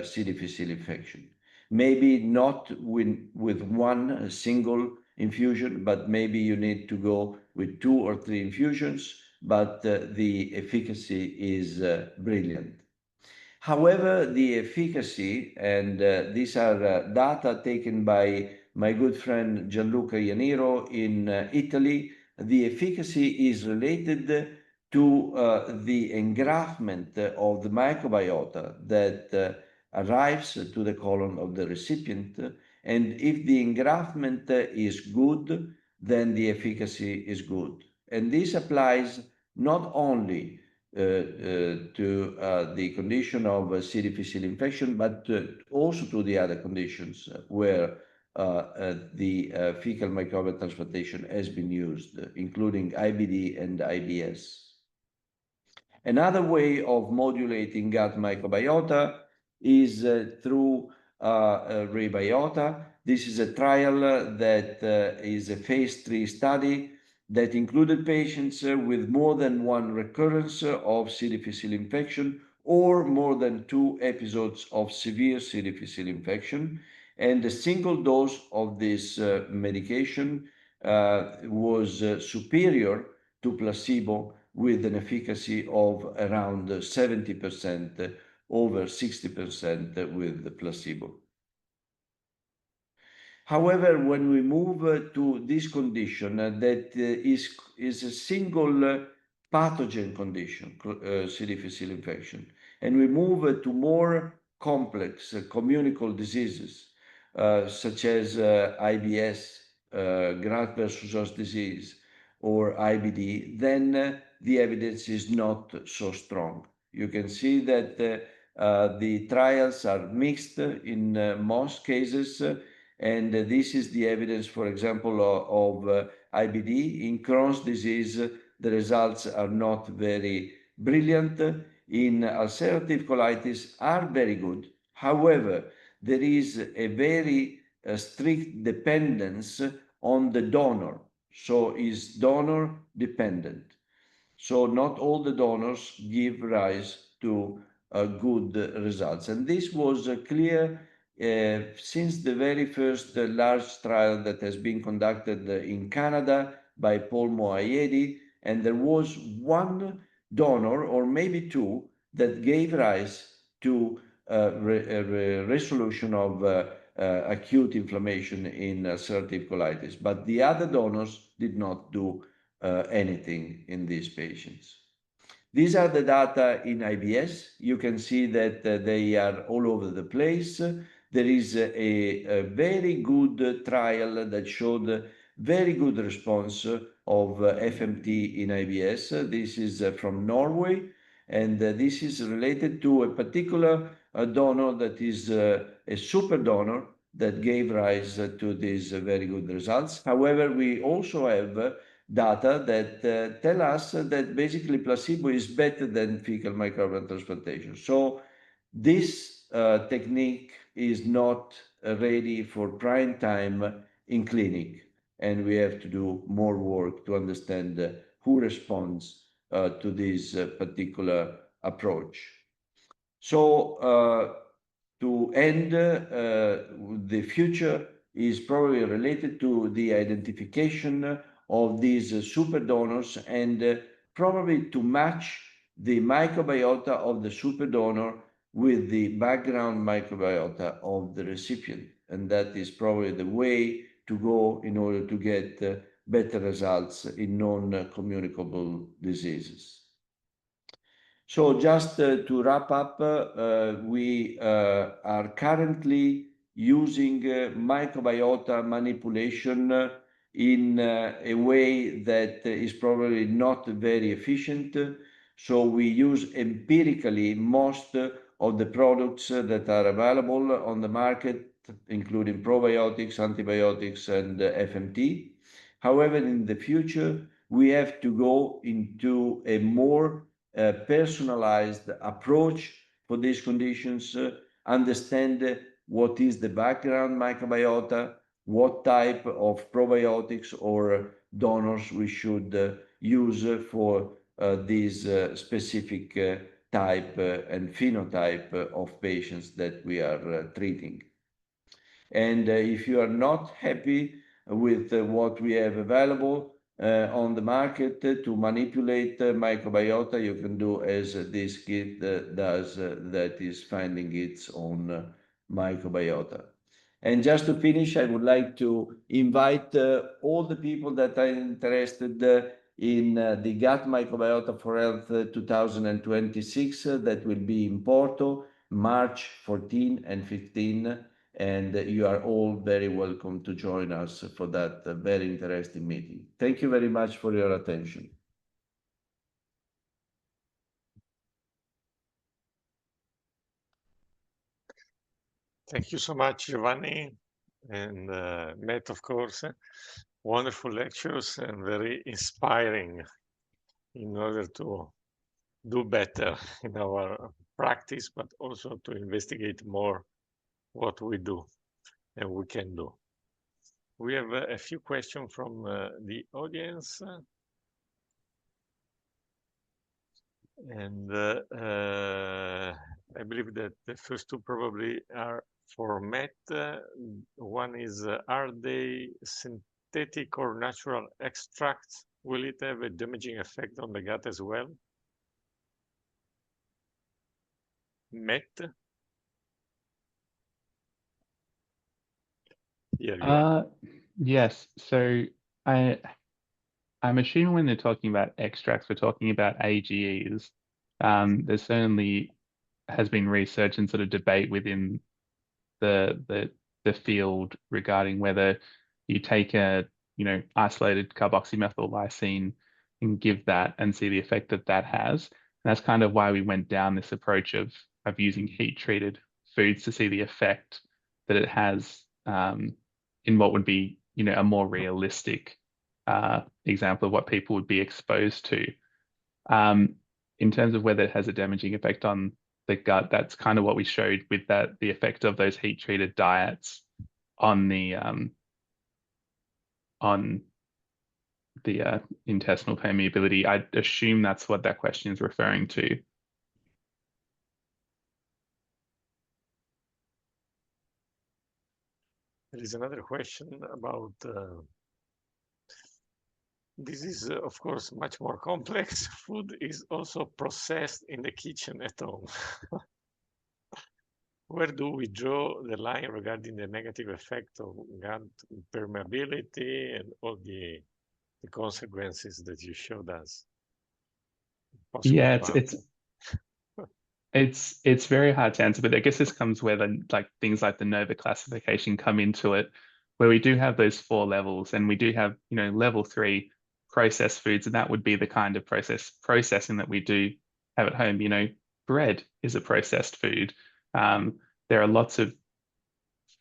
C. difficile infection. Maybe not with one single infusion, but maybe you need to go with 2 or 3 infusions, but the efficacy is brilliant. However, the efficacy, and these are data taken by my good friend Gianluca Ianiro in Italy, the efficacy is related to the engraftment of the microbiota that arrives to the colon of the recipient. And if the engraftment is good, then the efficacy is good. And this applies not only to the condition of C. difficile infection, but also to the other conditions where the fecal microbial transplantation has been used, including IBD and IBS. Another way of modulating gut microbiota is through Rebiota. This is a trial that is a phase 3 study that included patients with more than 1 recurrence of C. difficile infection or more than 2 episodes of severe C. difficile infection. And a single dose of this medication was superior to placebo with an efficacy of around 70% over 60% with the placebo. However, when we move to this condition that is a single pathogen condition, C. difficile infection, and we move to more complex communicable diseases such as IBS, graft versus host disease, or IBD, then the evidence is not so strong. You can see that the trials are mixed in most cases. And this is the evidence, for example, of IBD. In Crohn's disease, the results are not very brilliant. In ulcerative colitis are very good. However, there is a very strict dependence on the donor. So is donor dependent. So not all the donors give rise to good results. And this was clear since the very first large trial that has been conducted in Canada by Paul Moayedi, and there was one donor or maybe 2 that gave rise to resolution of acute inflammation in ulcerative colitis, but the other donors did not do anything in these patients. These are the data in IBS. You can see that they are all over the place. There is a very good trial that showed very good response of FMT in IBS. This is from Norway, and this is related to a particular donor that is a super donor that gave rise to these very good results. However, we also have data that tell us that basically placebo is better than fecal microbial transplantation. So this technique is not ready for prime time in clinic, and we have to do more work to understand who responds to this particular approach. So to end, the future is probably related to the identification of these super donors and probably to match the microbiota of the super donor with the background microbiota of the recipient. And that is probably the way to go in order to get better results in non-communicable diseases. So just to wrap up, we are currently using microbiota manipulation in a way that is probably not very efficient. So we use empirically most of the products that are available on the market including probiotics, antibiotics, and FMT. However, in the future, we have to go into a more personalized approach for these conditions, understand what is the background microbiota, what type of probiotics or donors we should use for these specific type and phenotype of patients that we are treating. And if you are not happy with what we have available on the market to manipulate microbiota, you can do as this kit does, that is finding its own microbiota. And just to finish, I would like to invite all the people that are interested in the Gut Microbiota for Health 2026 that will be in Porto, March 14 and 15. And you are all very welcome to join us for that very interesting meeting. Thank you very much for your attention. Thank you so much, Giovanni and Matt, of course. Wonderful lectures and very inspiring in order to do better in our practice, but also to investigate more what we do and we can do. We have a few questions from the audience. And I believe that the first two probably are for Matt. One is, are they synthetic or natural extracts? Will it have a damaging effect on the gut as well? Matt? Here you are. Yes. So I'm assuming when they're talking about extracts, we're talking about AGEs. There certainly has been research and sort of debate within the field regarding whether you take a isolated carboxymethyl lysine and give that and see the effect that that has. And that's kind of why we went down this approach of using heat treated foods to see the effect that it has in what would be a more realistic example of what people would be exposed to. In terms of whether it has a damaging effect on the gut, that's kind of what we showed with the effect of those heat treated diets on the intestinal permeability. I assume that's what that question is referring to. There is another question about this is, of course, much more complex. Food is also processed in the kitchen at home. Where do we draw the line regarding the negative effect of gut permeability and all the consequences that you showed us? Yeah, it's very hard to answer, but I guess this comes where things like the NOVA classification come into it, where we do have those 4 levels, and we do have level 3 processed foods, and that would be the kind of processing that we do have at home. Bread is a processed food. There are lots of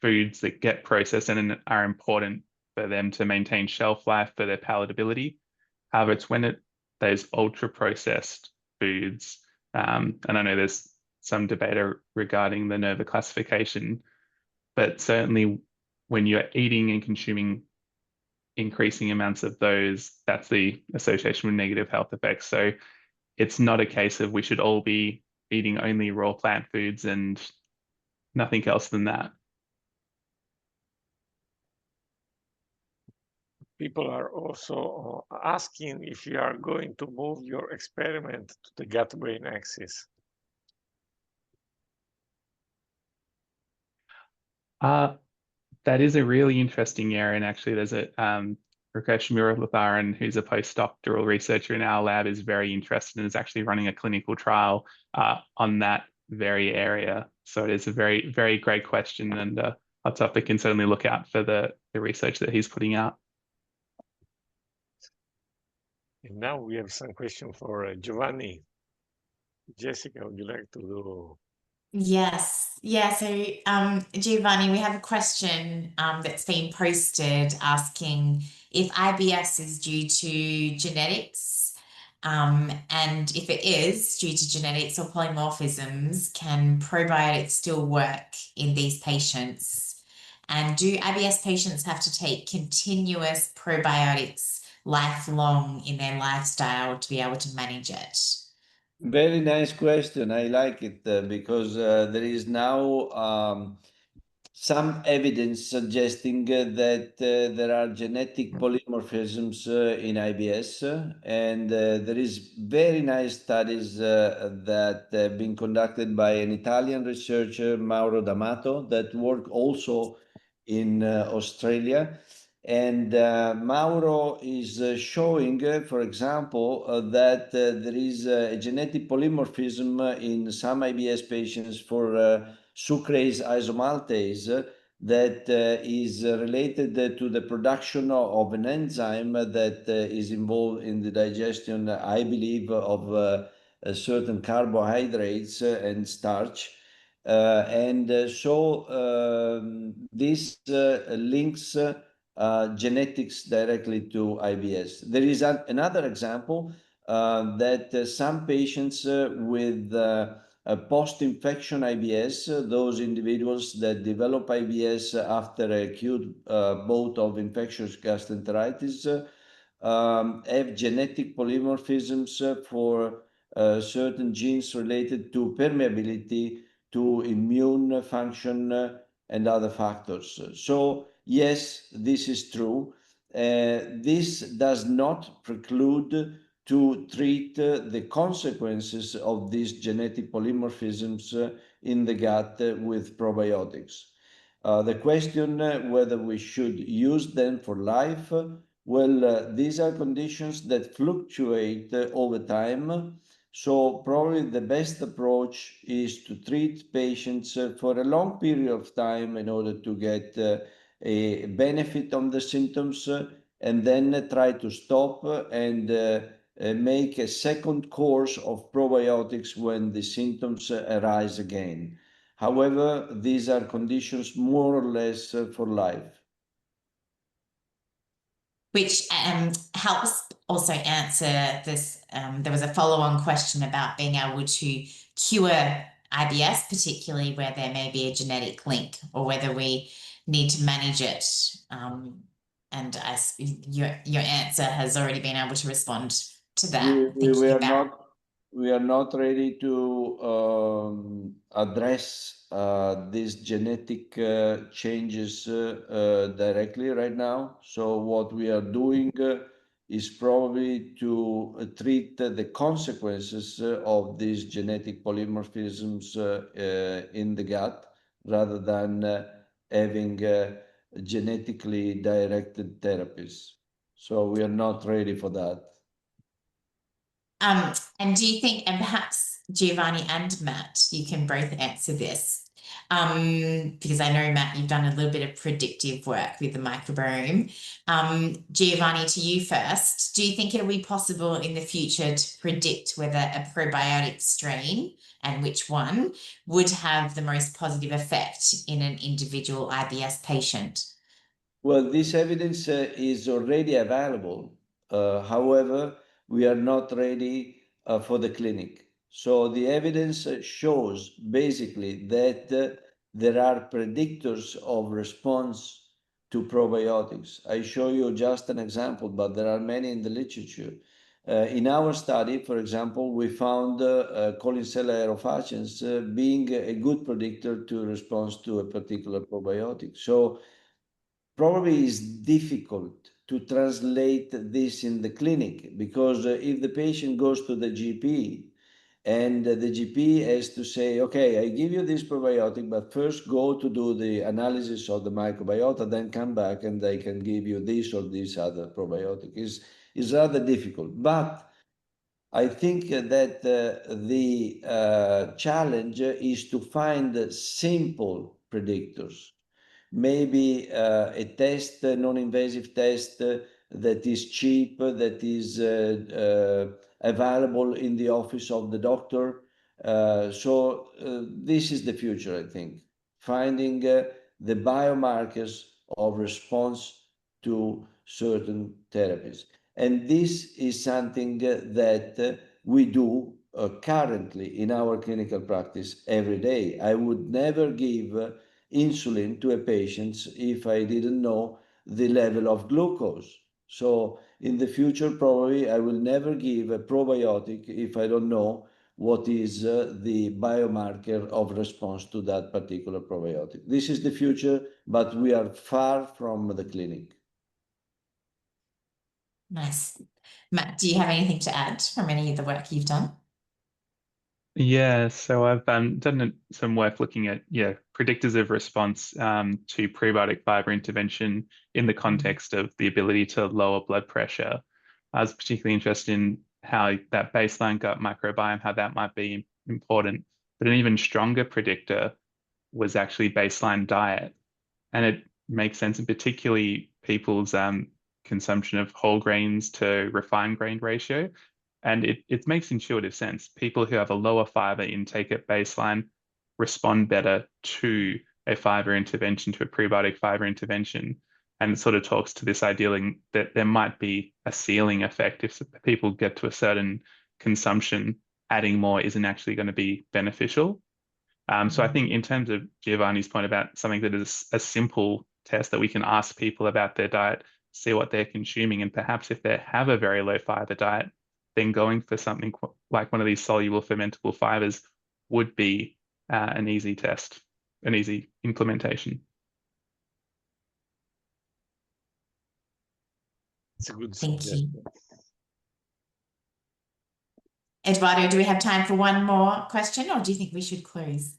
foods that get processed and are important for them to maintain shelf life, for their palatability. However, it's when those ultra processed foods, and I know there's some debate regarding the NOVA classification, but certainly when you're eating and consuming increasing amounts of those, that's the association with negative health effects. So it's not a case of we should all be eating only raw plant foods and nothing else than that. People are also asking if you are going to move your experiment to the gut-brain axis. That is a really interesting area, and actually there's a Rakesh Muralitharan, who's a postdoctoral researcher in our lab, is very interested and is actually running a clinical trial on that very area. So it is a very, very great question, and a topic can certainly look out for the research that he's putting out. And now we have some question for Giovanni. Jessica, would you like to do Yes. Yeah. So, Giovanni, we have a question that's been posted asking if IBS is due to genetics, and if it is due to genetics or polymorphisms, can probiotics still work in these patients? And do IBS patients have to take continuous probiotics lifelong in their lifestyle to be able to manage it? Very nice question. I like it because there is now some evidence suggesting that there are genetic polymorphisms in IBS, and there is very nice studies that have been conducted by an Italian researcher, Mauro D'Amato, that work also in Australia. And Mauro is showing, for example, that there is a genetic polymorphism in some IBS patients for sucrase isomaltase that is related to the production of an enzyme that is involved in the digestion, I believe, of certain carbohydrates and starch. So this links genetics directly to IBS. There is another example that some patients with post-infection IBS, those individuals that develop IBS after acute bout of infectious gastroenteritis, have genetic polymorphisms for certain genes related to permeability, to immune function, and other factors. So yes, this is true. This does not preclude to treat the consequences of these genetic polymorphisms in the gut with probiotics. The question whether we should use them for life, well, these are conditions that fluctuate over time. So probably the best approach is to treat patients for a long period of time in order to get a benefit on the symptoms, and then try to stop and make a second course of probiotics when the symptoms arise again. However, these are conditions more or less for life. Which helps also answer this. There was a follow-on question about being able to cure IBS, particularly where there may be a genetic link, or whether we need to manage it. And your answer has already been able to respond to that. We are not ready to address these genetic changes directly right now. So what we are doing is probably to treat the consequences of these genetic polymorphisms in the gut, rather than having genetically directed therapies. So we are not ready for that. And do you think, and perhaps Giovanni and Matt, you can both answer this, because I know, Matt, you've done a little bit of predictive work with the microbiome. Giovanni, to you first, do you think it'll be possible in the future to predict whether a probiotic strain, and which one, would have the most positive effect in an individual IBS patient? Well, this evidence is already available. However, we are not ready for the clinic. So the evidence shows basically that there are predictors of response to probiotics. I show you just an example, but there are many in the literature. In our study, for example, we found Collinsella aerofaciens being a good predictor to response to a particular probiotic. So probably is difficult to translate this in the clinic, because if the patient goes to the GP and the GP has to say, okay, I give you this probiotic, but first go to do the analysis of the microbiota, then come back and they can give you this or this other probiotic, is rather difficult. But I think that the challenge is to find simple predictors. Maybe a test, a non-invasive test that is cheap, that is available in the office of the doctor, This is the future, I think, finding the biomarkers of response to certain therapies. And this is something that we do currently in our clinical practice every day. I would never give insulin to a patient if I didn't know the level of glucose. So in the future, probably I will never give a probiotic if I don't know what is the biomarker of response to that particular probiotic. This is the future, but we are far from the clinic. Nice. Matt, do you have anything to add from any of the work you've done? Yeah, so I've done some work looking at predictors of response to prebiotic fiber intervention in the context of the ability to lower blood pressure. I was particularly interested in how that baseline gut microbiome, how that might be important. But an even stronger predictor was actually baseline diet. And it makes sense, in particularly people's consumption of whole grains to refined grain ratio. And it makes intuitive sense. People who have a lower fiber intake at baseline respond better to a fiber intervention, to a prebiotic fiber intervention. And it sort of talks to this idea that there might be a ceiling effect. If people get to a certain consumption, adding more isn't actually going to be beneficial. So I think in terms of Giovanni's point about something that is a simple test that we can ask people about their diet, see what they're consuming, and perhaps if they have a very low fiber diet, then going for something like one of these soluble fermentable fibers would be an easy test, an easy implementation. It's a good Thank suggestion. you. Edoardo, do we have time for one more question, or do you think we should close?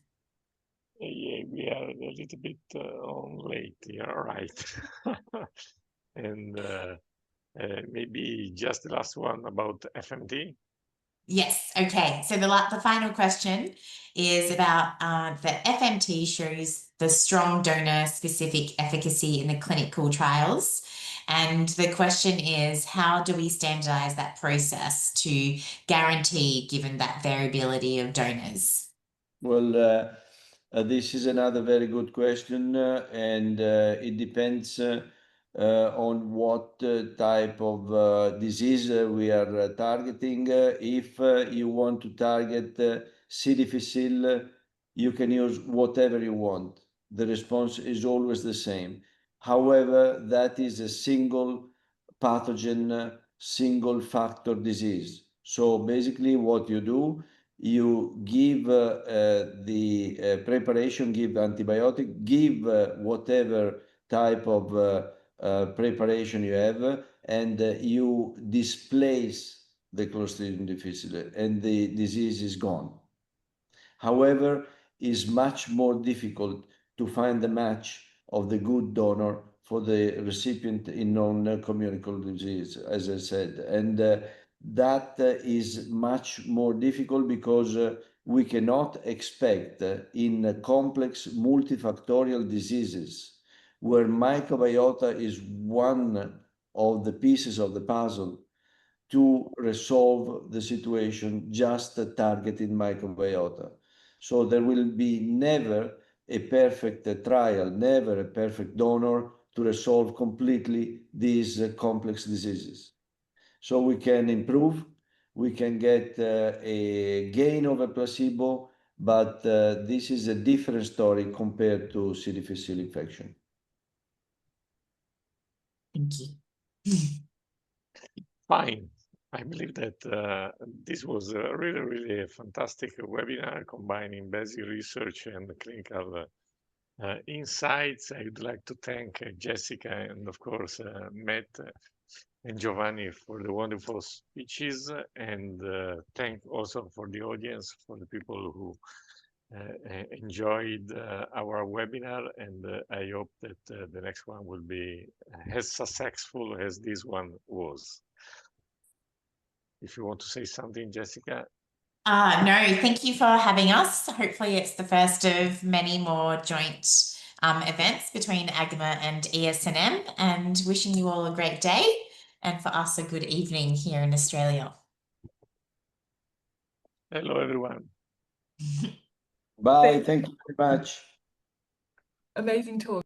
Yeah, we are a little bit on late. You're right. And maybe just the last one about FMT. Yes. Okay. So the final question is about the FMT shows the strong donor-specific efficacy in the clinical trials. And the question is, how do we standardize that process to guarantee given that variability of donors? Well, this is another very good question, and it depends on what type of disease we are targeting. If you want to target C. difficile, you can use whatever you want. The response is always the same. However, that is a single pathogen, single factor disease. So basically what you do, you give the preparation, give antibiotic, give whatever type of preparation you have, and you displace the Clostridium difficile and the disease is gone. However, it's much more difficult to find the match of the good donor for the recipient in non-communicable disease, as I said. And that is much more difficult because we cannot expect in complex multifactorial diseases where microbiota is one of the pieces of the puzzle to resolve the situation just targeting microbiota. So there will be never a perfect trial, never a perfect donor to resolve completely these complex diseases. So we can improve, we can get a gain of a placebo, but this is a different story compared to C. difficile infection. Thank you. Fine. I believe that this was really, really a fantastic webinar combining basic research and clinical insights. I would like to thank Jessica and, of course, Matt and Giovanni for the wonderful speeches, and thank also for the audience, for the people who enjoyed our webinar, and I hope that the next one will be as successful as this one was. If you want to say something, Jessica. No, thank you for having us. Hopefully it's the first of many more joint events between ANGMA and ESNM, and wishing you all a great day and for us a good evening here in Australia. Hello, everyone. Bye. Thank you very much. Amazing talk.